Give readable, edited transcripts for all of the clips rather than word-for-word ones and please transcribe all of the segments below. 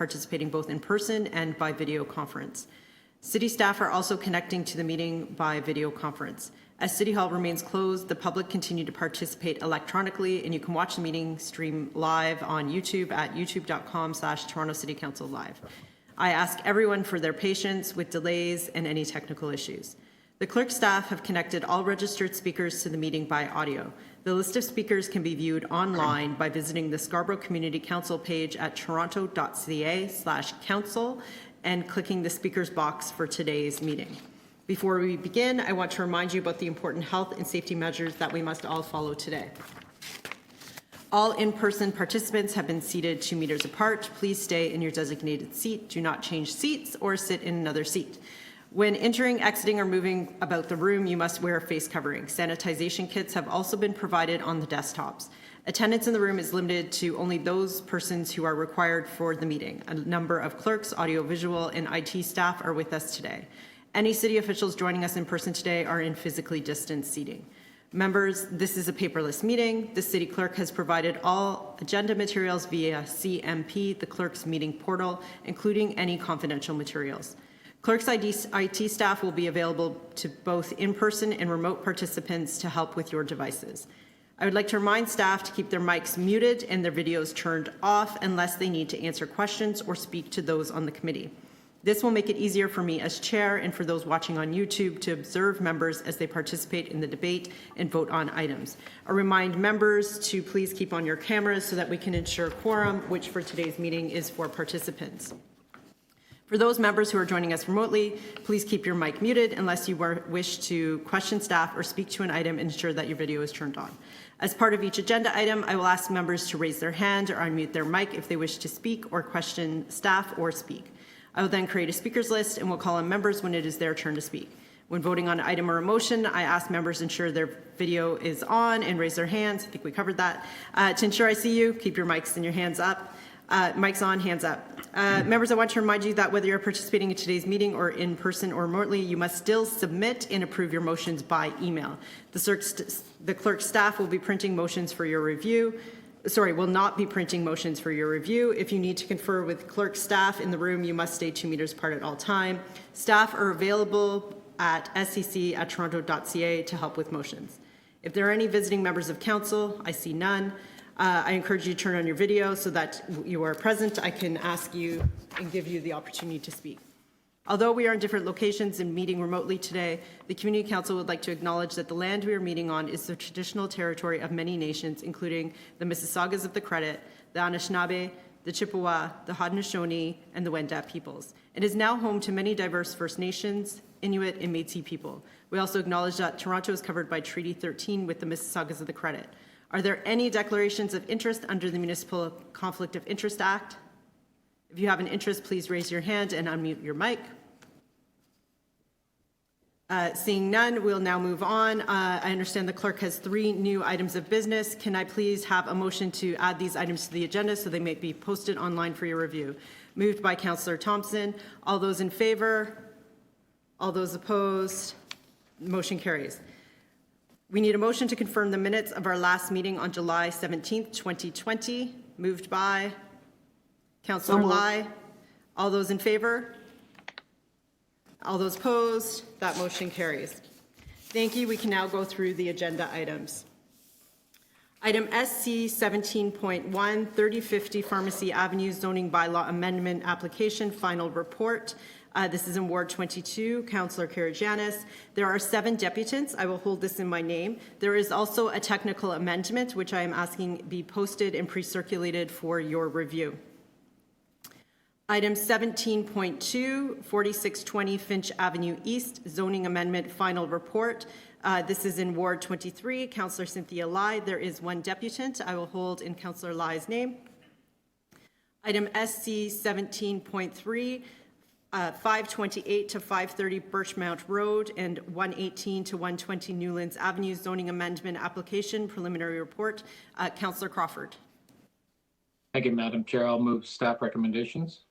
participating both in person and by video conference. City staff are also connecting to the meeting by video conference. As City Hall remains closed, the public continue to participate electronically, and you can watch the meeting stream live on YouTube at youtube.com/Toronto City Council Live. I ask everyone for their patience with delays and any technical issues. The clerk staff have connected all registered speakers to the meeting by audio. The list of speakers can be viewed online by visiting the Scarborough Community Council page at toronto.ca/council and clicking the speakers box for today's meeting. Before we begin, I want to remind you about the important health and safety measures that we must all follow today. All in-person participants have been seated 2 meters apart. Please stay in your designated seat. Do not change seats or sit in another seat. When entering, exiting, or moving about the room, you must wear a face covering. Sanitization kits have also been provided on the desktops. Attendance in the room is limited to only those persons who are required for the meeting. A number of clerks, audiovisual, and IT staff are with us today. Any city officials joining us in person today are in physically distanced seating. Members, this is a paperless meeting. The city clerk has provided all agenda materials via CMP, the clerk's meeting portal, including any confidential materials. Clerk's IT staff will be available to both in-person and remote participants to help with your devices. I would like to remind staff to keep their mics muted and their videos turned off unless they need to answer questions or speak to those on the committee. This will make it easier for me as chair and for those watching on YouTube to observe members as they participate in the debate and vote on items. I remind members to please keep on your cameras so that we can ensure quorum, which for today's meeting is 4 participants. For those members who are joining us remotely, please keep your mic muted unless you wish to question staff or speak to an item and ensure that your video is turned on. As part of each agenda item, I will ask members to raise their hand or unmute their mic if they wish to speak or question staff or speak. I will then create a speakers list and will call on members when it is their turn to speak. When voting on an item or a motion, I ask members to ensure their video is on and raise their hands. I think we covered that. To ensure I see you, keep your mics and your hands up. Mics on, hands up. Members, I want to remind you that whether you're participating in today's meeting or in person or remotely, you must still submit and approve your motions by email. The clerk's staff will be printing motions for your review. Will not be printing motions for your review. If you need to confer with clerk staff in the room, you must stay 2 meters apart at all time. Staff are available at scc@toronto.ca to help with motions. If there are any visiting members of council, I see none. I encourage you to turn on your video so that you are present. I can ask you and give you the opportunity to speak. Although we are in different locations and meeting remotely today, the Community Council would like to acknowledge that the land we are meeting on is the traditional territory of many nations, including the Mississaugas of the Credit, the Anishinaabe, the Chippewa, the Haudenosaunee, and the Wendat peoples. It is now home to many diverse First Nations, Inuit, and Métis people. We also acknowledge that Toronto is covered by Treaty 13 with the Mississaugas of the Credit. Are there any declarations of interest under the Municipal Conflict of Interest Act? If you have an interest, please raise your hand and unmute your mic. Seeing none, we'll now move on. I understand the clerk has 3 new items of business. Can I please have a motion to add these items to the agenda so they may be posted online for your review? Moved by Councillor Thompson. All those in favor? All those opposed? Motion carries. We need a motion to confirm the minutes of our last meeting on July 17th, 2020. Moved by Councillor Lai. All those in favor? All those opposed? That motion carries. Thank you. We can now go through the agenda items. Item SC 17.1, 3050 Pharmacy Avenue Zoning Bylaw Amendment Application, Final Report. This is in Ward 22, Councillor Karagianis. There are 7 deputants. I will hold this in my name. There is also a technical amendment, which I am asking be posted and pre-circulated for your review. Item 17.2, 4620 Finch Avenue East, Zoning Amendment Final Report. This is in Ward 23, Councillor Cynthia Lai. There is 1 deputant. I will hold in Councillor Lai's name. Item SC 17.3, 528 to 530 Birchmount Road and 118 to 120 Newlands Avenue Zoning Amendment Application Preliminary Report. Councillor Crawford. Thank you, Madam Chair. I'll move staff recommendations.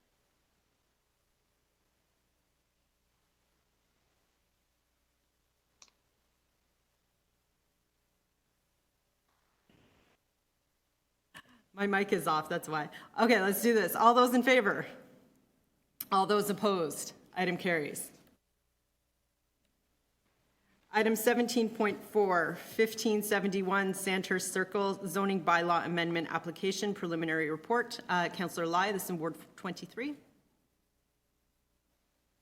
My mic is off, that's why. Okay, let's do this. All those in favor? All those opposed? Item carries. Item 17.4, 1571 Sandhurst Circle Zoning Bylaw Amendment Application Preliminary Report. Councillor Lai, this is in Ward 23.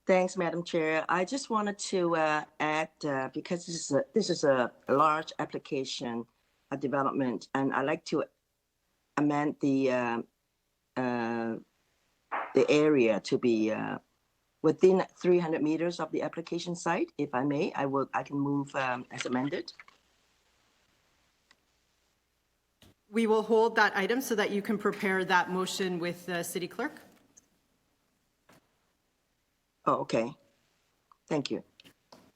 Thanks, Madam Chair. I just wanted to add, because this is a large application, a development, and I'd like to amend the area to be within 300 meters of the application site. If I may, I can move as amended. We will hold that item so that you can prepare that motion with the city clerk. Oh, okay. Thank you.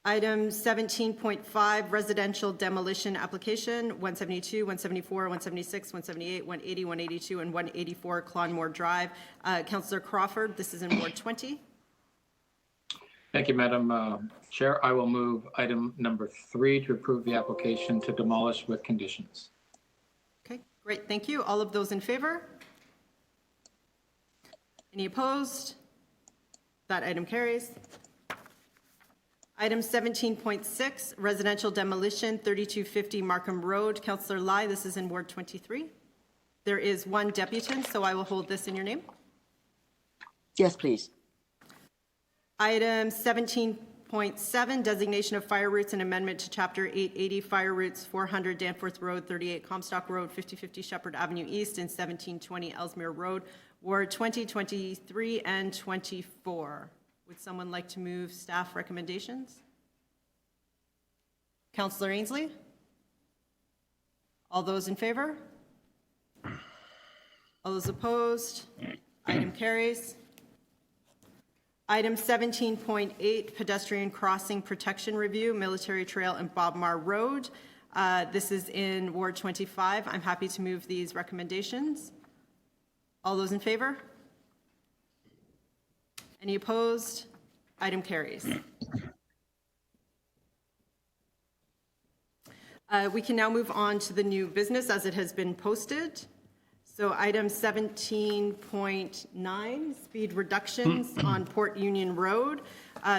Item 17.5, residential demolition application, 172, 174, 176, 178, 180, 182, and 184 Clonmore Drive. Councillor Crawford, this is in Ward 20. Thank you, Madam Chair. I will move item number 3 to approve the application to demolish with conditions. Okay, great, thank you. All of those in favor? Any opposed? That item carries. Item 17.6, residential demolition, 3250 Markham Road. Councillor Lai, this is in Ward 23. There is one deputant, so I will hold this in your name. Yes, please. Item 17.7, designation of fire routes and amendment to Chapter 880 fire routes, 400 Danforth Road, 38 Comstock Road, 5050 Shepard Avenue East, and 1720 Elsmere Road, Ward 20, 23, and 24. Would someone like to move staff recommendations? Councillor Ainsley? All those in favor? All those opposed? Item carries. Item 17.8, pedestrian crossing protection review, Military Trail and Bob Marr Road. This is in Ward 25. I'm happy to move these recommendations. All those in favor? Any opposed? Item carries. We can now move on to the new business as it has been posted. So item 17.9, speed reductions on Port Union Road.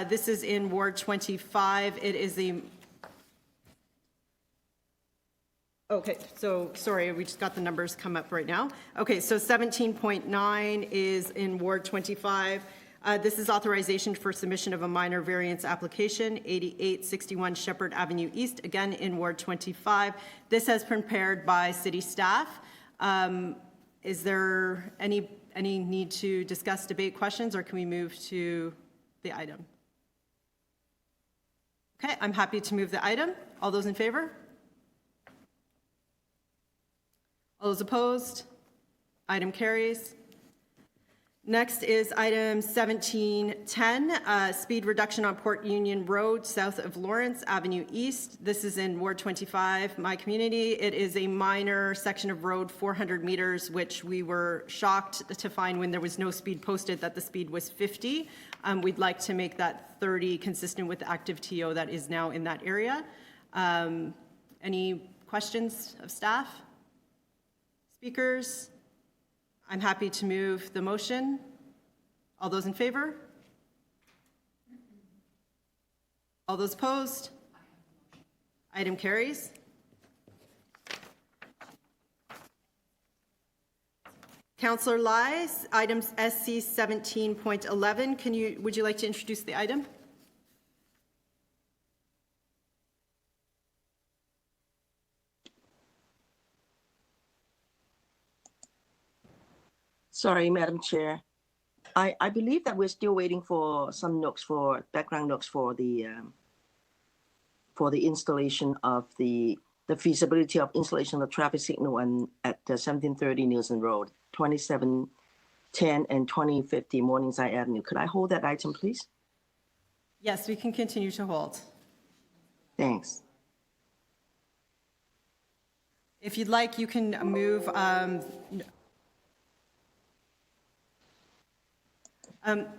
This is in Ward 25. It is a... Okay, so sorry, we just got the numbers come up right now. Okay, so 17.9 is in Ward 25. This is authorization for submission of a minor variance application, 8861 Shepard Avenue East, again in Ward 25. This has been prepared by city staff. Is there any need to discuss, debate, questions, or can we move to the item? Okay, I'm happy to move the item. All those in favor? All those opposed? Item carries. Next is item 1710, speed reduction on Port Union Road, south of Lawrence Avenue East. This is in Ward 25, my community. It is a minor section of road, 400 meters, which we were shocked to find when there was no speed posted that the speed was 50. We'd like to make that 30 consistent with the active TO that is now in that area. Any questions of staff? Speakers? I'm happy to move the motion. All those in favor? All those opposed? Item carries. Councillor Lai, items SC 17.11. Would you like to introduce the item? Sorry, Madam Chair. I believe that we're still waiting for some background notes for the installation of the feasibility of installation of traffic signal at 1730 Nielsen Road, 2710 and 2050 Morningside Avenue. Could I hold that item, please? Yes, we can continue to hold. Thanks. If you'd like, you can move.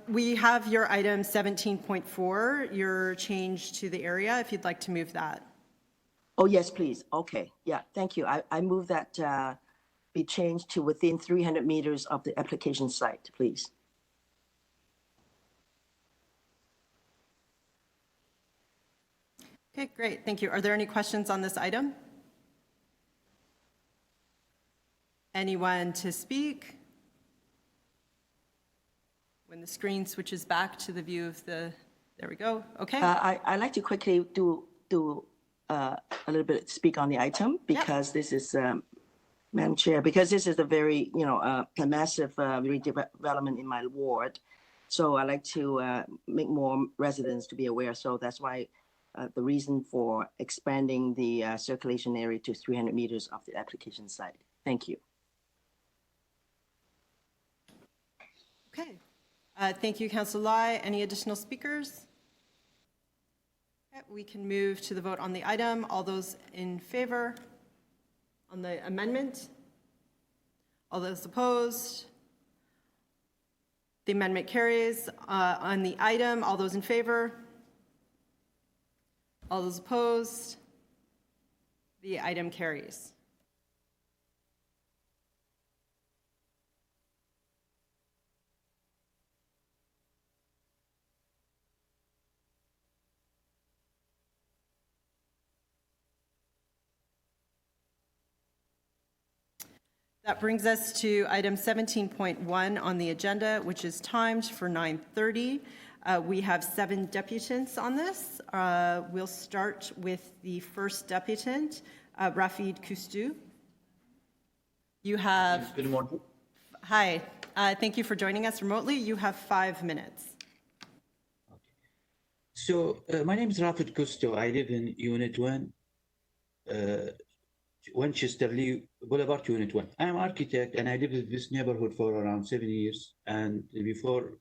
We have your item 17.4, your change to the area, if you'd like to move that. Oh, yes, please. Okay. Yeah, thank you. I move that be changed to within 300 meters of the application site, please. Okay, great, thank you. Are there any questions on this item? Anyone to speak? When the screen switches back to the view of the, there we go, okay. I'd like to quickly do a little bit speak on the item because this is, Madam Chair, because this is a very, a massive redevelopment in my ward. So I like to make more residents to be aware. So that's why the reason for expanding the circulation area to 300 meters of the application site. Thank you. Okay, thank you, Councillor Lai. Any additional speakers? Okay, we can move to the vote on the item. All those in favor on the amendment? All those opposed? The amendment carries. On the item, all those in favor? All those opposed? The item carries. That brings us to item 17.1 on the agenda, which is timed for 9:30. We have 7 deputants on this. We'll start with the first deputant, Rafid Kustu. You have... Good morning. Hi, thank you for joining us remotely. You have 5 minutes. So my name is Rafid Kusto. I live in Unit 1, Winchester Lee Boulevard, Unit 1. I'm an architect and I live in this neighborhood for around 7 years. And before,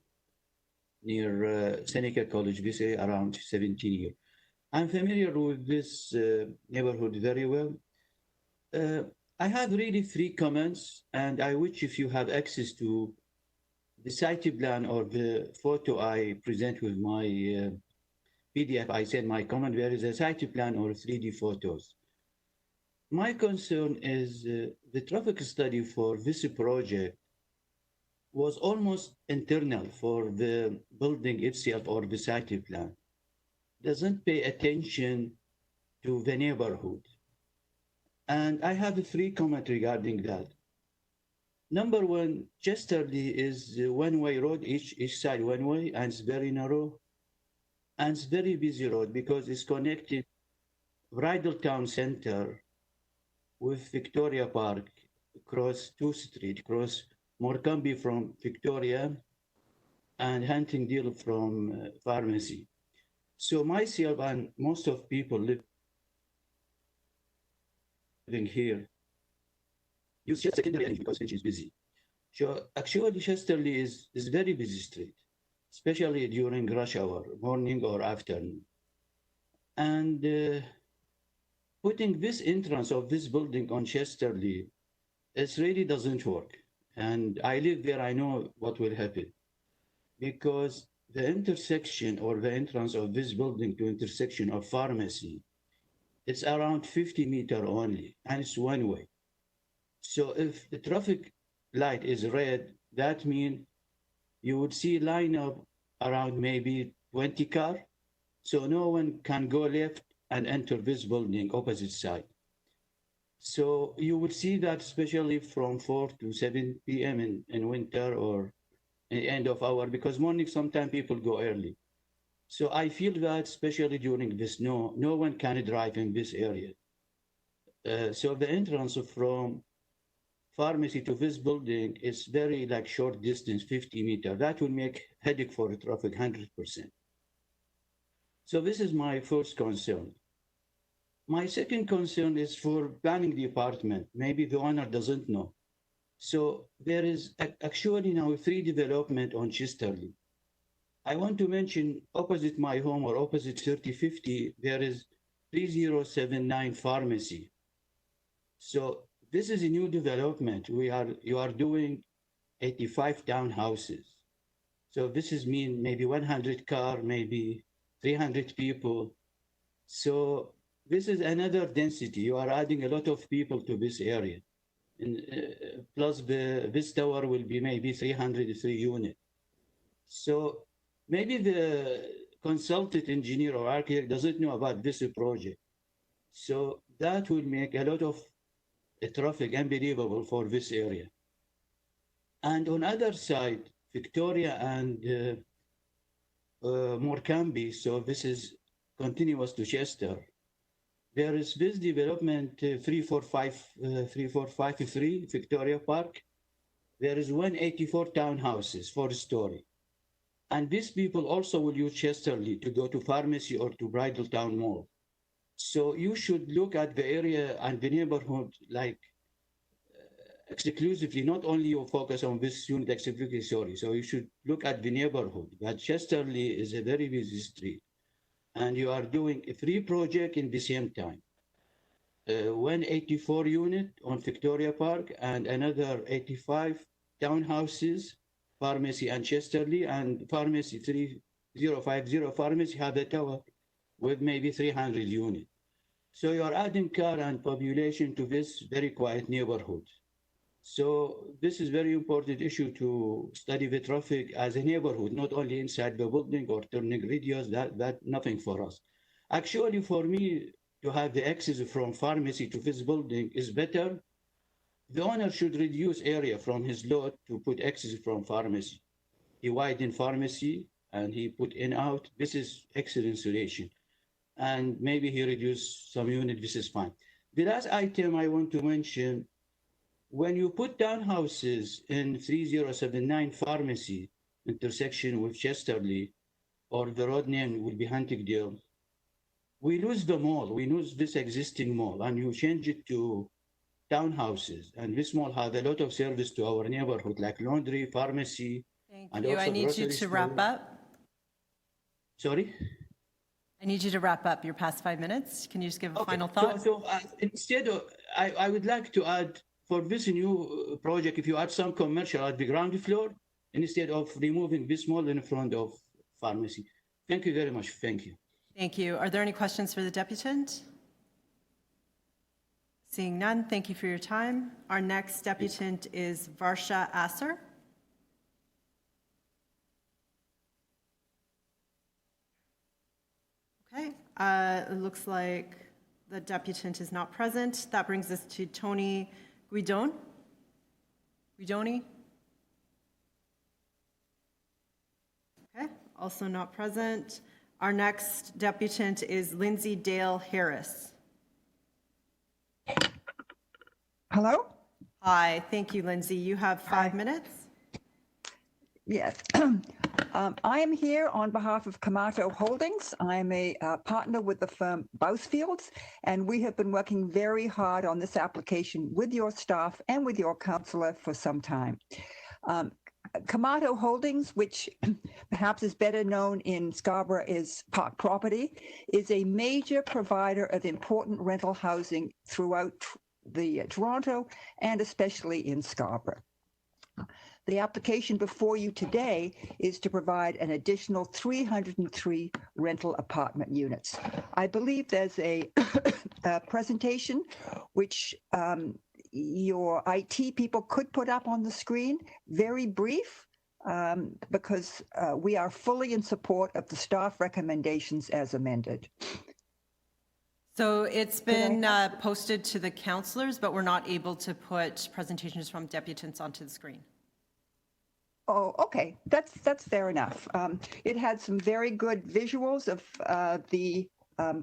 near Seneca College, this area, around 17 years. I'm familiar with this neighborhood very well. I have really 3 comments, and I wish if you have access to the site plan or the photo I present with my PDF, I send my comment, there is a site plan or 3D photos. My concern is the traffic study for this project was almost internal for the building itself or the site plan. Doesn't pay attention to the neighborhood. And I have 3 comments regarding that. Number 1, Chesterly is a one-way road, each side one way, and it's very narrow. And it's very busy road because it's connected Bridal Town Center with Victoria Park, across 2 streets, across Markham from Victoria and Huntingdale from Pharmacy. So myself and most of people living here use just secondary energy because Finch is busy. So actually Chesterly is very busy street, especially during rush hour, morning or afternoon. And putting this entrance of this building on Chesterly, it really doesn't work. And I live there, I know what will happen. Because the intersection or the entrance of this building to intersection of Pharmacy, it's around 50 meters only, and it's one way. So if the traffic light is red, that means you would see line up around maybe 20 cars. So no one can go left and enter this building opposite side. So you would see that especially from 4 to 7 p.m. in winter or in the end of hour, because morning sometimes people go early. So I feel that especially during the snow, no one can drive in this area. So the entrance from Pharmacy to this building is very like short distance, 50 meters. That will make headache for the traffic 100%. So this is my first concern. My second concern is for planning department. Maybe the owner doesn't know. So there is actually now 3 development on Chesterly. I want to mention opposite my home or opposite 3050, there is 3079 Pharmacy. So this is a new development. You are doing 85 townhouses. So this is mean maybe 100 car, maybe 300 people. So this is another density. You are adding a lot of people to this area. plus this tower will be maybe 303 units. So maybe the consultant engineer or architect doesn't know about this project. So that will make a lot of traffic unbelievable for this area. And on other side, Victoria and Morecambe, so this is continuous to Chester. There is this development 3453 Victoria Park. There is 184 townhouses, 4-story. And these people also will use Chesterley to go to pharmacy or to Bridletown Mall. So you should look at the area and the neighborhood like exclusively, not only you focus on this unit exclusively, sorry. So you should look at the neighborhood. But Chesterley is a very busy street. And you are doing 3 projects in the same time. 184 unit on Victoria Park and another 85 townhouses, pharmacy and Chesterley, and pharmacy 3050 pharmacy have a tower with maybe 300 units. So you are adding car and population to this very quiet neighborhood. So this is very important issue to study the traffic as a neighborhood, not only inside the building or turning radius, that nothing for us. Actually, for me, to have the access from pharmacy to this building is better. The owner should reduce area from his lot to put access from pharmacy. He widen pharmacy and he put in out. This is excellent solution. And maybe he reduce some unit, this is fine. The last item I want to mention, when you put townhouses in 3079 pharmacy intersection with Chesterley, or the road name will be Huntingdale, we lose the mall, we lose this existing mall, and you change it to townhouses. And this mall has a lot of service to our neighborhood, like laundry, pharmacy. Thank and you. also I need you grocery to store. wrap up. Sorry? I need you to wrap up. You're past 5 minutes. Can you just give a Okay. final thought? So instead of, I would like to add, for this new project, if you add some commercial at the ground floor, instead of removing this mall in front of pharmacy. Thank you very much. Thank you. Thank you. Are there any questions for the deputant? Seeing none, thank you for your time. Our next deputant is Varsha Asser. Okay, it looks like the deputant is not present. That brings us to Tony Guidoni. Okay, also not present. Our next deputant is Lindsay Dale Harris. Hello? Hi, thank you, Lindsay. You have 5 minutes. Yes. I am here on behalf of Kamato Holdings. I'm a partner with the firm Bousfields, and we have been working very hard on this application with your staff and with your counselor for some time. Kamato Holdings, which perhaps is better known in Scarborough as Park Property, is a major provider of important rental housing throughout the Toronto and especially in Scarborough. The application before you today is to provide an additional 303 rental apartment units. I believe there's a presentation which your IT people could put up on the screen, very brief, because we are fully in support of the staff recommendations as amended. So it's been posted to the councillors, but we're not able to put presentations from deputants onto the screen. Oh, okay. That's fair enough. It had some very good visuals of the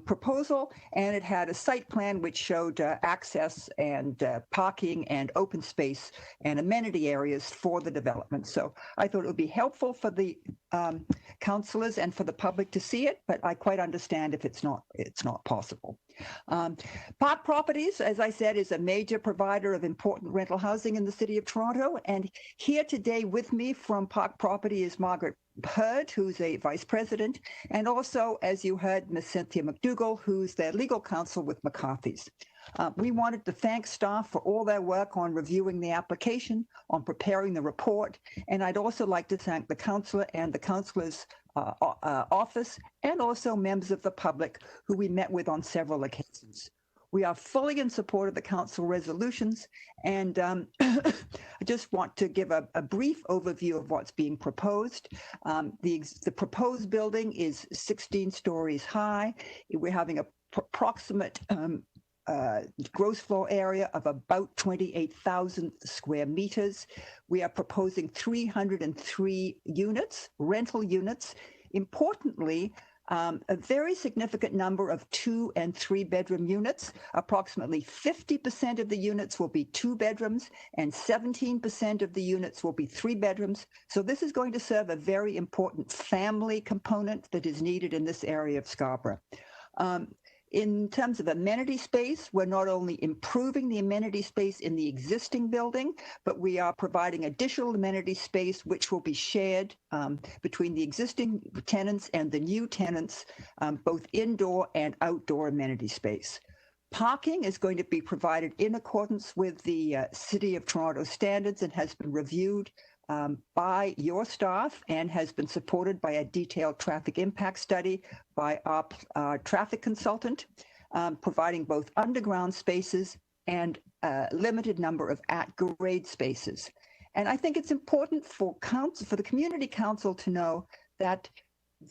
proposal, and it had a site plan which showed access and parking and open space and amenity areas for the development. So I thought it would be helpful for the councillors and for the public to see it, but I quite understand if it's not possible. Park Properties, as I said, is a major provider of important rental housing in the City of Toronto. And here today with me from Park Property is Margaret Hurd, who's a vice president, and also, as you heard, Ms. Cynthia McDougall, who's their legal counsel with McCarthy's. We wanted to thank staff for all their work on reviewing the application, on preparing the report, and I'd also like to thank the councillor and the councillor's office, and also members of the public who we met with on several occasions. We are fully in support of the council resolutions, and I just want to give a brief overview of what's being proposed. The proposed building is 16 stories high. We're having a approximate gross floor area of about 28,000 square meters. We are proposing 303 units, rental units. Importantly, a very significant number of 2 and 3 bedroom units. Approximately 50% of the units will be 2 bedrooms and 17% of the units will be 3 bedrooms. So this is going to serve a very important family component that is needed in this area of Scarborough. In terms of amenity space, we're not only improving the amenity space in the existing building, but we are providing additional amenity space which will be shared between the existing tenants and the new tenants, both indoor and outdoor amenity space. Parking is going to be provided in accordance with the City of Toronto standards and has been reviewed by your staff and has been supported by a detailed traffic impact study by our traffic consultant, providing both underground spaces and a limited number of at-grade spaces. And I think it's important for the community council to know that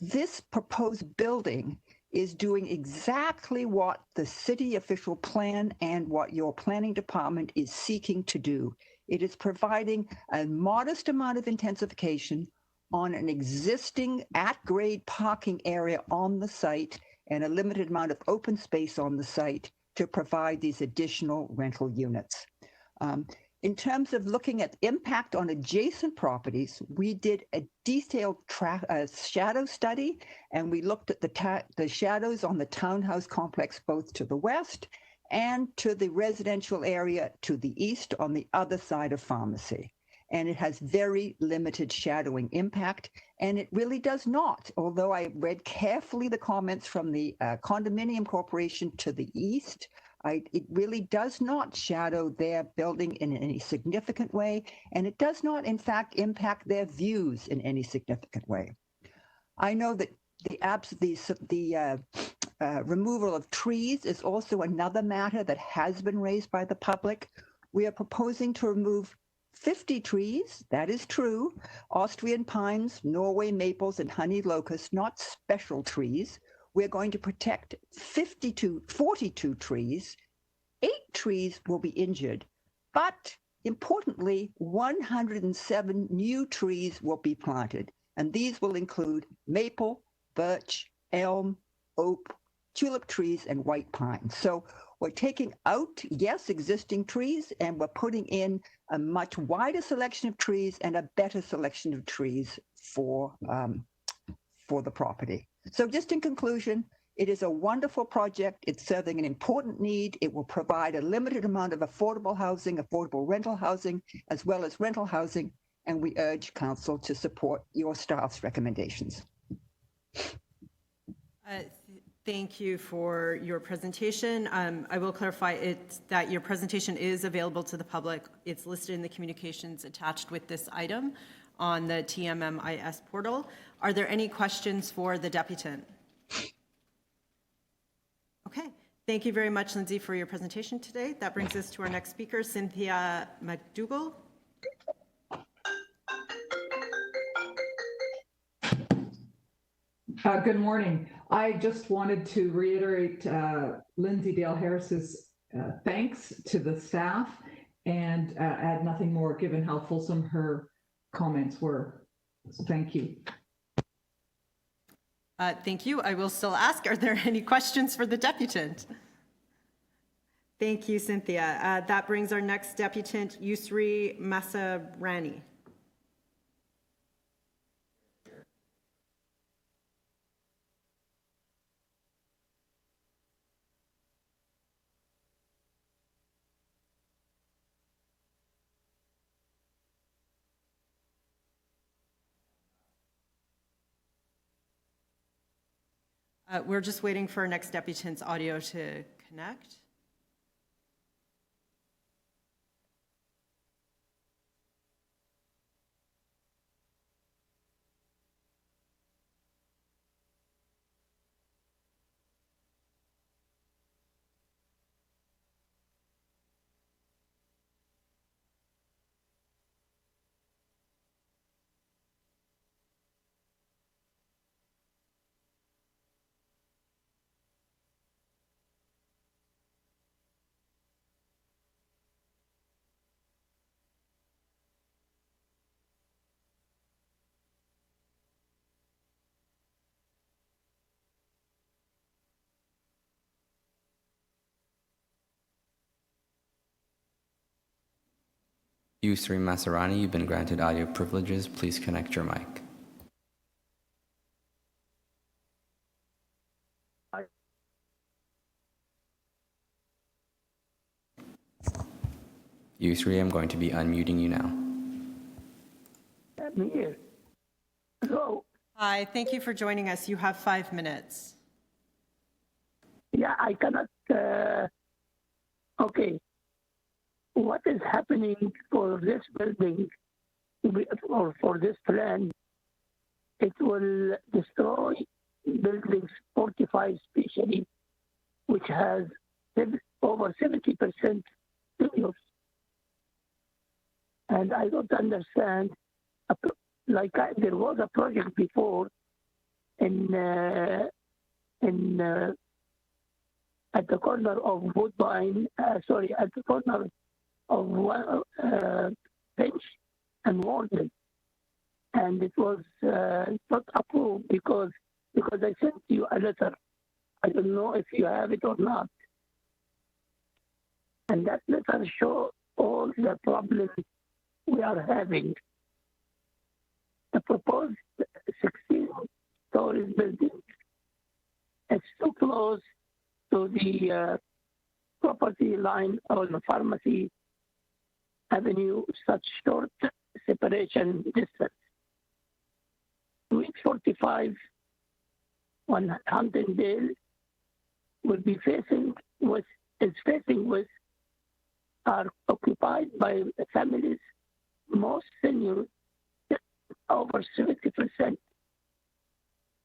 this proposed building is doing exactly what the city official plan and what your planning department is seeking to do. It is providing a modest amount of intensification on an existing at-grade parking area on the site and a limited amount of open space on the site to provide these additional rental units. In terms of looking at impact on adjacent properties, we did a detailed shadow study, and we looked at the shadows on the townhouse complex both to the west and to the residential area to the east on the other side of pharmacy. And it has very limited shadowing impact, and it really does not, although I read carefully the comments from the condominium corporation to the east, it really does not shadow their building in any significant way, and it does not, in fact, impact their views in any significant way. I know that the removal of trees is also another matter that has been raised by the public. We are proposing to remove 50 trees, that is true, Austrian pines, Norway maples, and honey locusts, not special trees. We're going to protect 42 trees. 8 trees will be injured, but importantly, 107 new trees will be planted, and these will include maple, birch, elm, oak, tulip trees, and white pine. So we're taking out, yes, existing trees, and we're putting in a much wider selection of trees and a better selection of trees for the property. So just in conclusion, it is a wonderful project. It's serving an important need. It will provide a limited amount of affordable housing, affordable rental housing, as well as rental housing, and we urge council to support your staff's recommendations. Thank you for your presentation. I will clarify that your presentation is available to the public. It's listed in the communications attached with this item on the TMMIS portal. Are there any questions for the deputant? Okay, thank you very much, Lindsay, for your presentation today. That brings us to our next speaker, Cynthia McDougall. Good morning. I just wanted to reiterate Lindsay Dale Harris's thanks to the staff and add nothing more given how fulsome her comments were. So thank you. Thank you. I will still ask, are there any questions for the deputant? Thank you, Cynthia. That brings our next deputant, Yusri Masarani. We're just waiting for our next deputant's audio to connect. Yusri Masarani, you've been granted audio privileges. Please connect your mic. Yusri, I'm going to be unmuting you now. I'm here. So, Hi, thank you for joining us. You have 5 minutes. yeah, I cannot. Okay. What is happening for this building or for this plan? It will destroy buildings 45, especially, which has over 70% failures. And I don't understand. There was a project before at the corner of Woodbine, at the corner of Finch and Warden, and it was not approved because I sent you a letter. I don't know if you have it or not. And that letter shows all the problems we are having. The proposed 16-story building is too close to the property line on Pharmacy Avenue, such short separation distance. Suite 45 on Huntingdale will be facing with are occupied by families, most seniors, over 70%.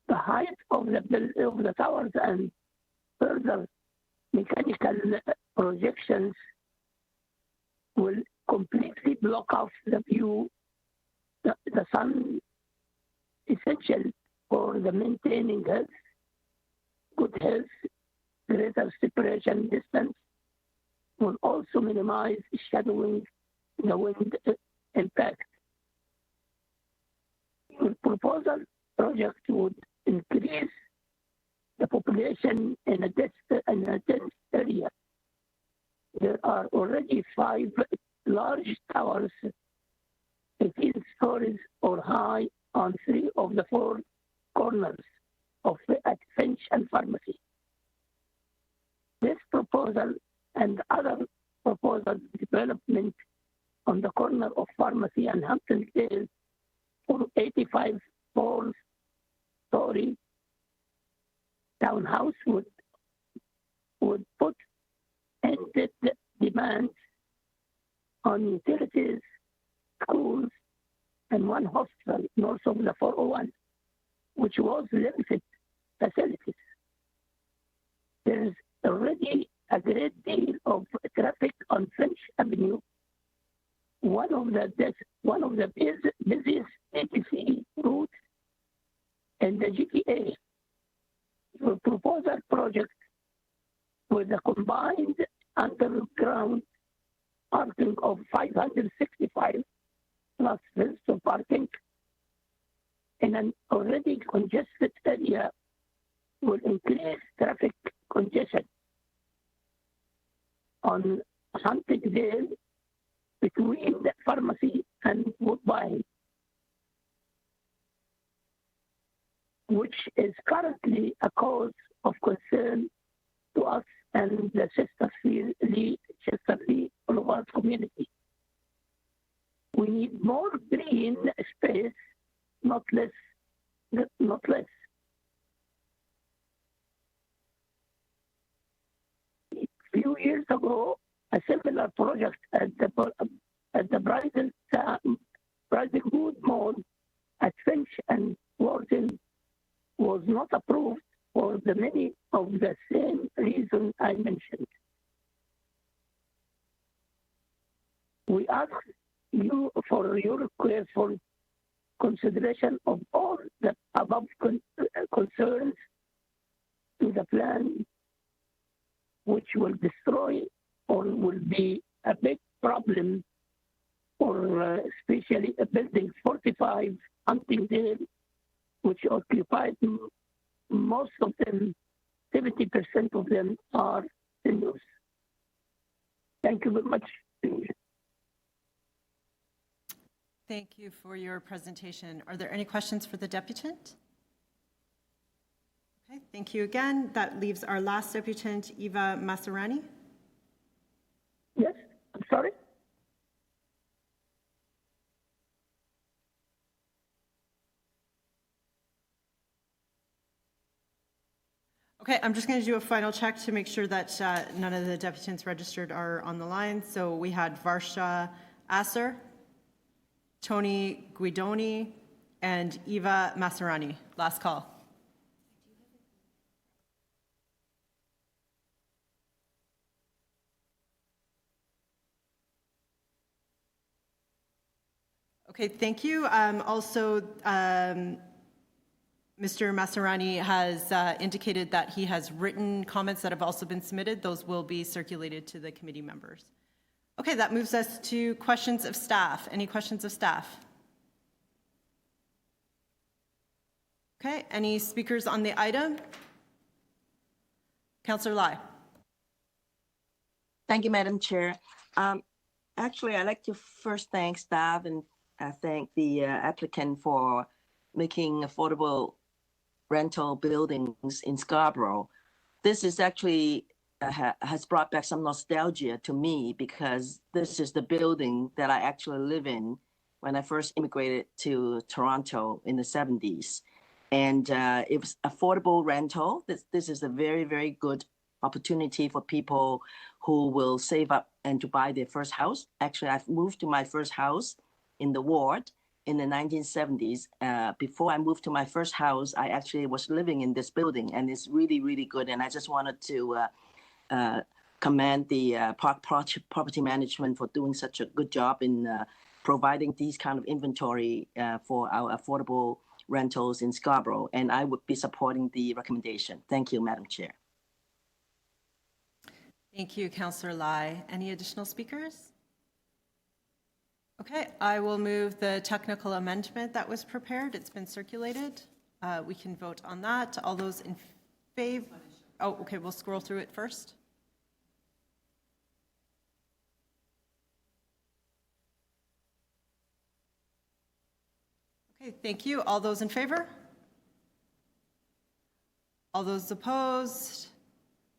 The height of the towers and further mechanical projections will completely block off the view, the sun, essential for the maintaining health, good health, greater separation distance, will also minimize shadowing the wind impact. The proposal project would increase the population in a dense area. There are already 5 large towers, 18 stories or high, on 3 of the 4 corners at Finch and Pharmacy. This proposal and other proposal development on the corner of Pharmacy and Hamptondale for 85 4-story townhouse would put ended demands on utilities, schools, and 1 hospital north of the 401, which was limited facilities. There is already a great deal of traffic on Finch Avenue, one of the busiest ATC routes in the GTA. The proposal project with a combined underground parking of 565 plus visitor parking in an already congested area will increase traffic congestion on Huntingdale between the Pharmacy and Woodbine, which is currently a cause of concern to us and the Chesterfield Boulevard community. We need more green space, not less. A few years ago, a similar project at the Bridalwood Mall at Finch and Warden was not approved for the many of the same reasons I mentioned. We ask you for your careful consideration of all the above concerns to the plan, which will destroy or will be a big problem for especially building 45 Huntingdale, which occupied most of them, 70% of them are seniors. Thank you very much. Thank you for your presentation. Are there any questions for the deputant? Okay, thank you again. That leaves our last deputant, Eva Masarani. Yes, I'm sorry. Okay, I'm just going to do a final check to make sure that none of the deputants registered are on the line. So we had Varsha Asser, Tony Guidoni, and Eva Masarani. Last call. Okay, thank you. Also, Mr. Masarani has indicated that he has written comments that have also been submitted. Those will be circulated to the committee members. Okay, that moves us to questions of staff. Any questions of staff? Okay, any speakers on the item? Councillor Lai. Thank you, Madam Chair. Actually, I'd like to first thank staff and thank the applicant for making affordable rental buildings in Scarborough. This is actually has brought back some nostalgia to me because this is the building that I actually live in when I first immigrated to Toronto in the 70s. And it was affordable rental. This is a very, very good opportunity for people who will save up and to buy their first house. Actually, I've moved to my first house in the ward in the 1970s. Before I moved to my first house, I actually was living in this building, and it's really, really good. And I just wanted to commend the Park Property Management for doing such a good job in providing these kind of inventory for our affordable rentals in Scarborough. And I would be supporting the recommendation. Thank you, Madam Chair. Thank you, Councillor Lai. Any additional speakers? Okay, I will move the technical amendment that was prepared. It's been circulated. We can vote on that. All those in favor? Oh, okay, we'll scroll through it first. Okay, thank you. All those in favor? All those opposed?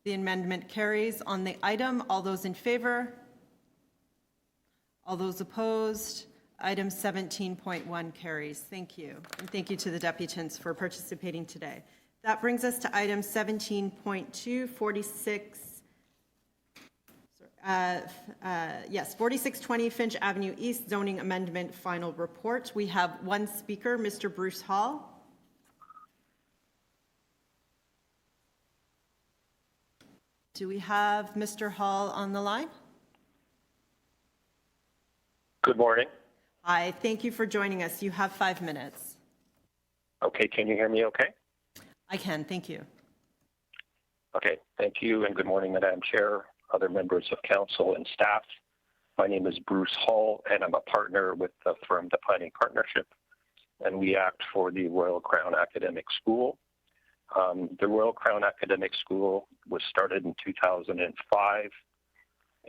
The amendment carries. On the item, all those in favor? All those opposed? Item 17.1 carries. Thank you. And thank you to the deputants for participating today. That brings us to item 17.2, 4620 Finch Avenue East Zoning Amendment Final Report. We have one speaker, Mr. Bruce Hall. Do we have Mr. Hall on the line? Good morning. Hi, thank you for joining us. You have 5 minutes. Okay, can you hear me okay? I can, thank you. Okay, thank you, and good morning, Madam Chair, other members of council and staff. My name is Bruce Hall, and I'm a partner with the firm Defining Partnership, and we act for the Royal Crown Academic School. The Royal Crown Academic School was started in 2005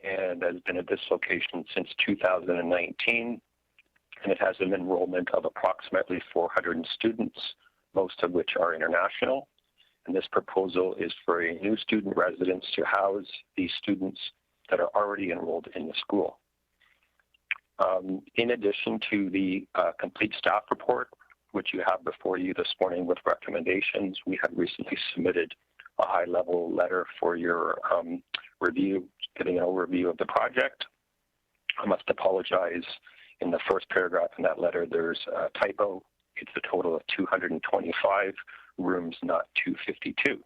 and has been at this location since 2019, and it has an enrollment of approximately 400 students, most of which are international. And this proposal is for a new student residence to house these students that are already enrolled in the school. In addition to the complete staff report, which you have before you this morning with recommendations, we have recently submitted a high-level letter for your review, giving an overview of the project. I must apologize. In the first paragraph in that letter, there's a typo. It's a total of 225 rooms, not 252.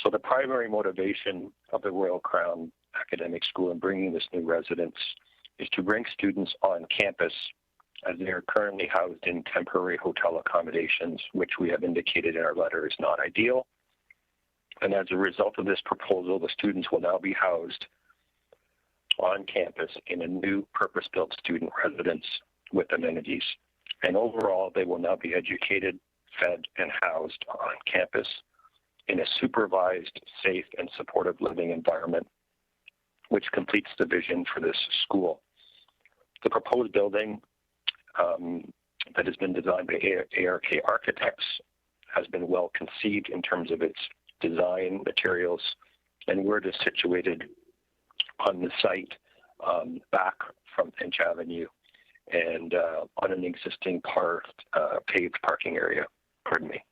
So the primary motivation of the Royal Crown Academic School in bringing this new residence is to bring students on campus, as they are currently housed in temporary hotel accommodations, which we have indicated in our letter is not ideal. And as a result of this proposal, the students will now be housed on campus in a new purpose-built student residence with amenities. And overall, they will now be educated, fed, and housed on campus in a supervised, safe, and supportive living environment, which completes the vision for this school. The proposed building that has been designed by ARK Architects has been well conceived in terms of its design, materials, and where it is situated on the site back from Finch Avenue and on an existing paved parking area. Pardon me.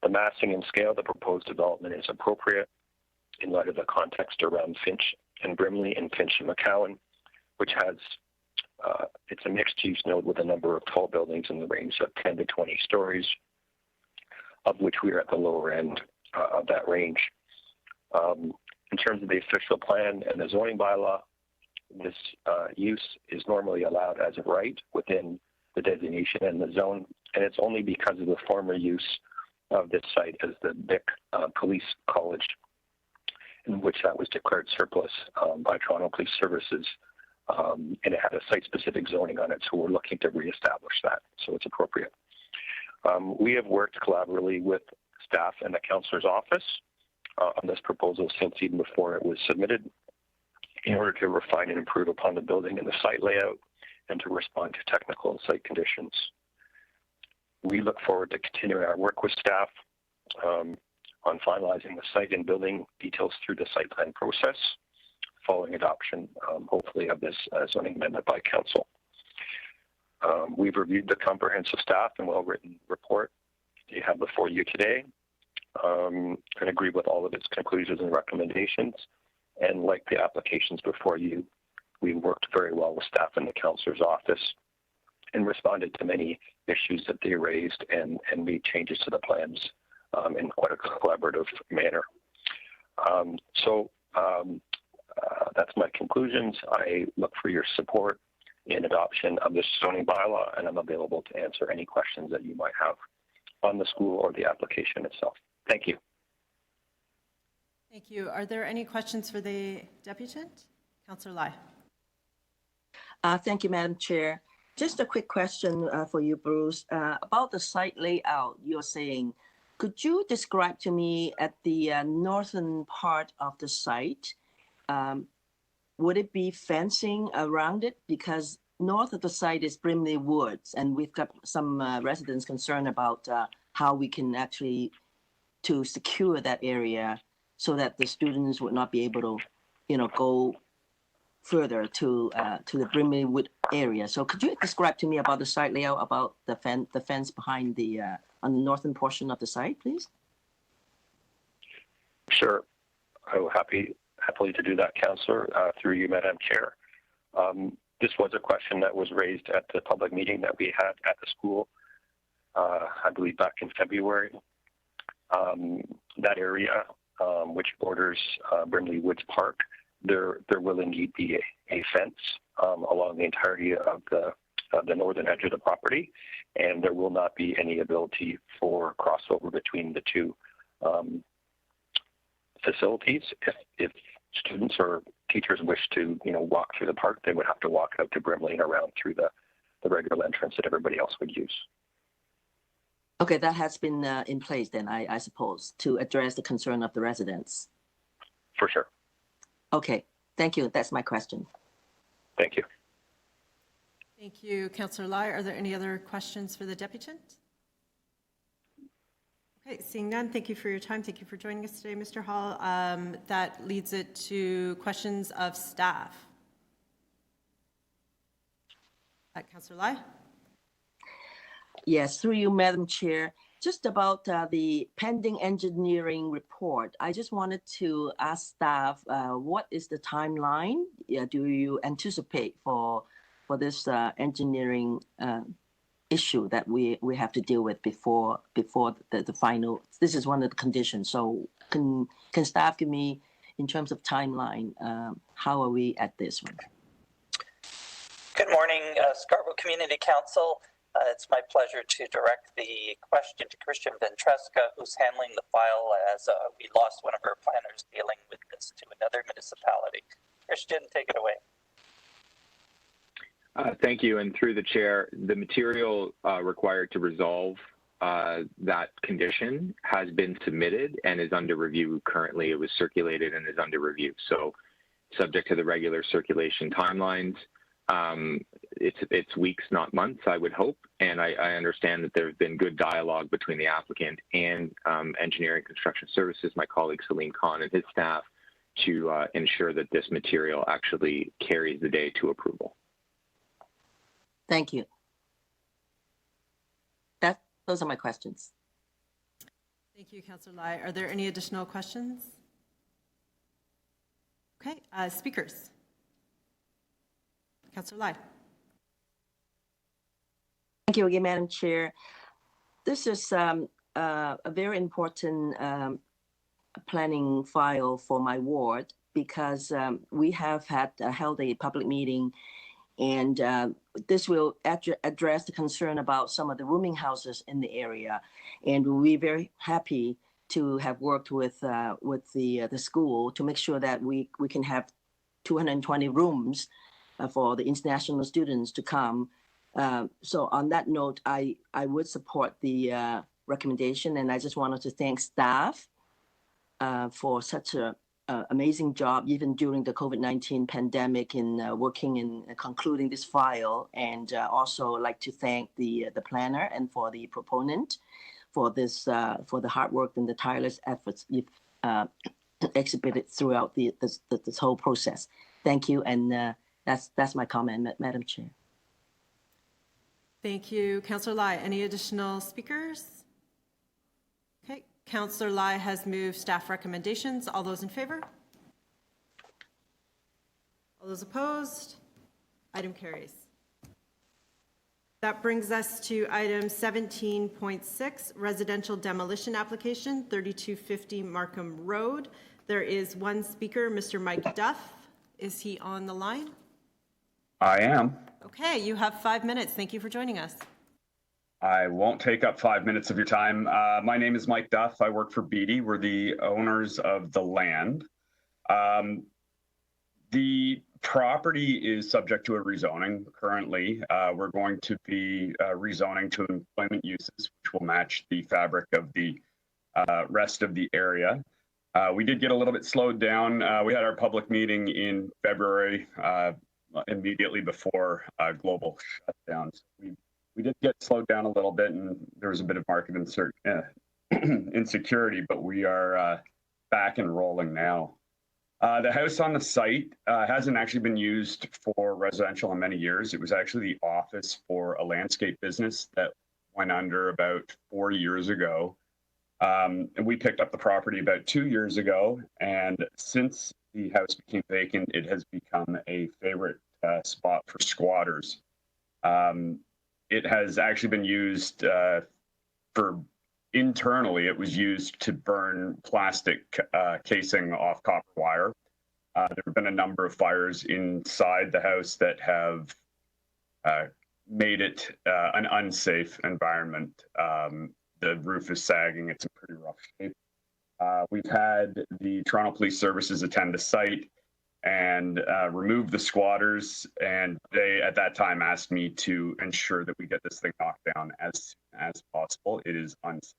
The massing and scale of the proposed development is appropriate in light of the context around Finch and Brimley and Finch and McCowan, which has it's a mixed-use node with a number of tall buildings in the range of 10 to 20 stories, of which we are at the lower end of that range. In terms of the official plan and the zoning bylaw, this use is normally allowed as of right within the designation and the zone, and it's only because of the former use of this site as the Vic Police College, in which that was declared surplus by Toronto Police Services, and it had a site-specific zoning on it, so we're looking to reestablish that, so it's appropriate. We have worked collaboratively with staff and the councillor's office on this proposal since even before it was submitted, in order to refine and improve upon the building and the site layout and to respond to technical and site conditions. We look forward to continuing our work with staff on finalizing the site and building details through the site plan process following adoption, hopefully, of this zoning amendment by council. We've reviewed the comprehensive staff and well-written report you have before you today and agree with all of its conclusions and recommendations. And like the applications before you, we worked very well with staff in the councillor's office and responded to many issues that they raised and made changes to the plans in quite a collaborative manner. That's my conclusions. I look for your support in adoption of this zoning bylaw, and I'm available to answer any questions that you might have on the school or the application itself. Thank you. Thank you. Are there any questions for the deputant? Councillor Lai. Thank you, Madam Chair. Just a quick question for you, Bruce. About the site layout, you're saying, could you describe to me at the northern part of the site, would it be fencing around it? Because north of the site is Brimley Woods, and we've got some residents concerned about how we can actually to secure that area so that the students would not be able to, go further to the Brimley Wood area. So could you describe to me about the site layout, about the fence behind the on the northern portion of the site, please? Sure. I'm happily to do that, Councillor, through you, Madam Chair. This was a question that was raised at the public meeting that we had at the school, I believe back in February. That area, which borders Brimley Woods Park, there will indeed be a fence along the entirety of the northern edge of the property, and there will not be any ability for crossover between the two facilities. If students or teachers wish to, walk through the park, they would have to walk out to Brimley and around through the regular entrance that everybody else would use. Okay, that has been in place then, I suppose, to address the concern of the residents. For sure. Okay, thank you. That's my question. Thank you. Thank you, Councillor Lai. Are there any other questions for the deputant? Okay, seeing none, thank you for your time. Thank you for joining us today, Mr. Hall. That leads it to questions of staff. Councillor Lai? Yes, through you, Madam Chair. Just about the pending engineering report, I just wanted to ask staff, what is the timeline? Do you anticipate for this engineering issue that we have to deal with before the final? This is one of the conditions. So can staff give me, in terms of timeline, how are we at this one? Good morning, Scarborough Community Council. It's my pleasure to direct the question to Christian Ventresca, who's handling the file, as we lost one of our planners dealing with this to another municipality. Christian, take it away. Thank you. And through the chair, the material required to resolve that condition has been submitted and is under review currently. It was circulated and is under review. So subject to the regular circulation timelines, it's weeks, not months, I would hope. And I understand that there has been good dialogue between the applicant and Engineering Construction Services, my colleague Salim Khan and his staff, to ensure that this material actually carries the day to approval. Thank you. Those are my questions. Thank you, Councillor Lai. Are there any additional questions? Okay, speakers. Councillor Lai. Thank you again, Madam Chair. This is a very important planning file for my ward because we have held a public meeting, and this will address the concern about some of the rooming houses in the area. And we're very happy to have worked with the school to make sure that we can have 220 rooms for the international students to come. So on that note, I would support the recommendation, and I just wanted to thank staff for such an amazing job, even during the COVID-19 pandemic, in working and concluding this file. And also like to thank the planner and for the proponent for this for the hard work and the tireless efforts you've exhibited throughout this whole process. Thank you, and that's my comment, Madam Chair. Thank you, Councillor Lai. Any additional speakers? Okay, Councillor Lai has moved staff recommendations. All those in favor? All those opposed? Item carries. That brings us to item 17.6, residential demolition application, 3250 Markham Road. There is one speaker, Mr. Mike Duff. Is he on the line? I am. Okay, you have 5 minutes. Thank you for joining us. I won't take up 5 minutes of your time. My name is Mike Duff. I work for Beatty. We're the owners of the land. The property is subject to a rezoning currently. We're going to be rezoning to employment uses, which will match the fabric of the rest of the area. We did get a little bit slowed down. We had our public meeting in February, immediately before global shutdowns. We did get slowed down a little bit, and there was a bit of market insecurity, but we are back and rolling now. The house on the site hasn't actually been used for residential in many years. It was actually the office for a landscape business that went under about 4 years ago. And we picked up the property about 2 years ago, and since the house became vacant, it has become a favorite spot for squatters. It has actually been used for internally. It was used to burn plastic casing off copper wire. There have been a number of fires inside the house that have made it an unsafe environment. The roof is sagging. It's in pretty rough shape. We've had the Toronto Police Services attend the site and remove the squatters, and they at that time asked me to ensure that we get this thing knocked down as soon as possible. It is unsafe.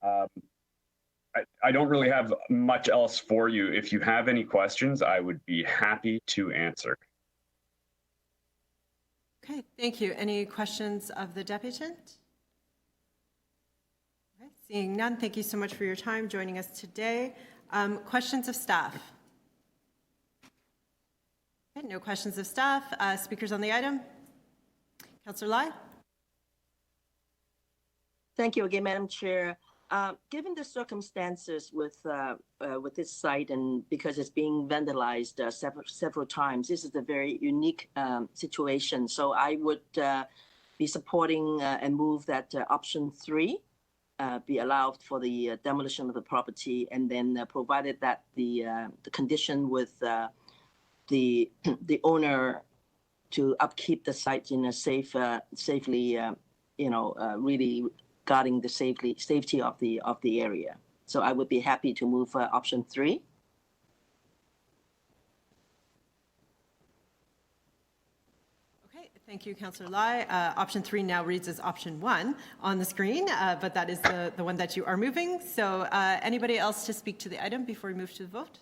I don't really have much else for you. If you have any questions, I would be happy to answer. Okay, thank you. Any questions of the deputant? Okay, seeing none, thank you so much for your time joining us today. Questions of staff? Okay, no questions of staff. Speakers on the item? Councillor Lai? Thank you again, Madam Chair. Given the circumstances with this site, and because it's being vandalized several times, this is a very unique situation. So I would be supporting and move that option 3 be allowed for the demolition of the property, and then provided that the condition with the owner to upkeep the site in a safely, really guarding the safety of the area. So I would be happy to move option 3. Okay, thank you, Councillor Lai. Option 3 now reads as option 1 on the screen, but that is the one that you are moving. So anybody else to speak to the item before we move to the vote?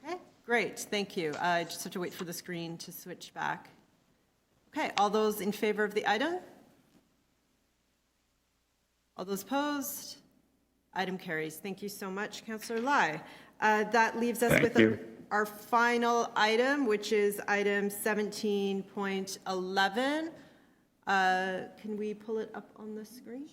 Okay, Great, thank you. I just have to wait for the screen to switch back. Okay, all those in favor of the item? All those opposed? Item carries. Thank you so much, Councillor Lai. That leaves us with our final item, which is item 17.11. Can we pull it up on the screen?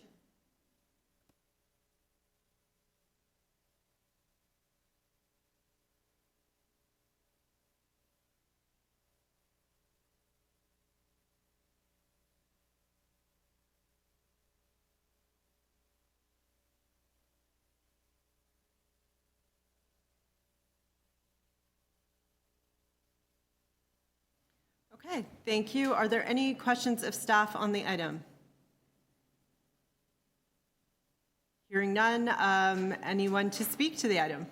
Okay, thank you. Are there any questions of staff on the item? Hearing none, anyone to speak to the item?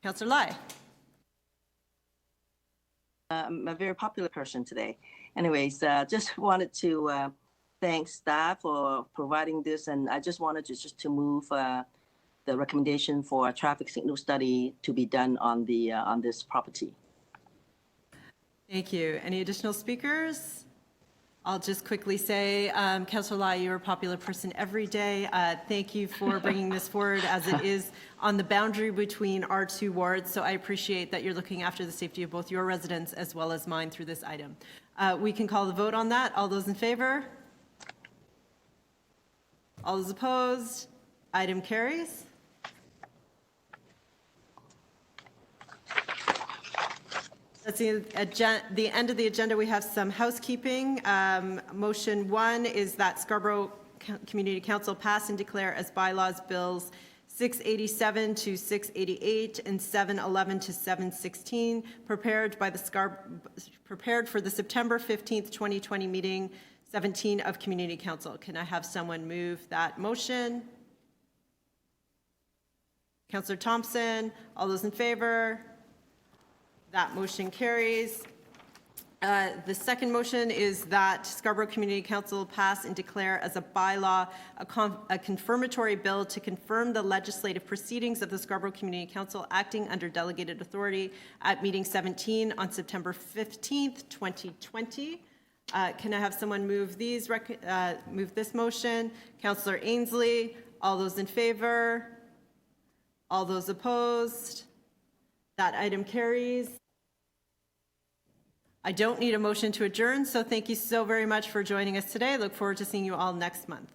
Councillor Lai. I'm a very popular person today. Anyways, just wanted to thank staff for providing this, and I just wanted to move the recommendation for a traffic signal study to be done on the on this property. Thank you. Any additional speakers? I'll just quickly say, Councillor Lai, you're a popular person every day. Thank you for bringing this forward, as it is on the boundary between our two wards. So I appreciate that you're looking after the safety of both your residents as well as mine through this item. We can call the vote on that. All those in favor? All those opposed? Item carries. That's the end of the agenda. We have some housekeeping. Motion 1 is that Scarborough Community Council pass and declare as bylaws bills 687 to 688 and 711 to 716 prepared for the September 15th, 2020 meeting 17 of Community Council. Can I have someone move that motion? Councillor Thompson, all those in favor? That motion carries. The second motion is that Scarborough Community Council pass and declare as a bylaw a confirmatory bill to confirm the legislative proceedings of the Scarborough Community Council acting under delegated authority at meeting 17 on September 15th, 2020. Can I have someone move this motion? Councillor Ainsley, all those in favor? All those opposed? That item carries. I don't need a motion to adjourn, so thank you so very much for joining us today. I look forward to seeing you all next month.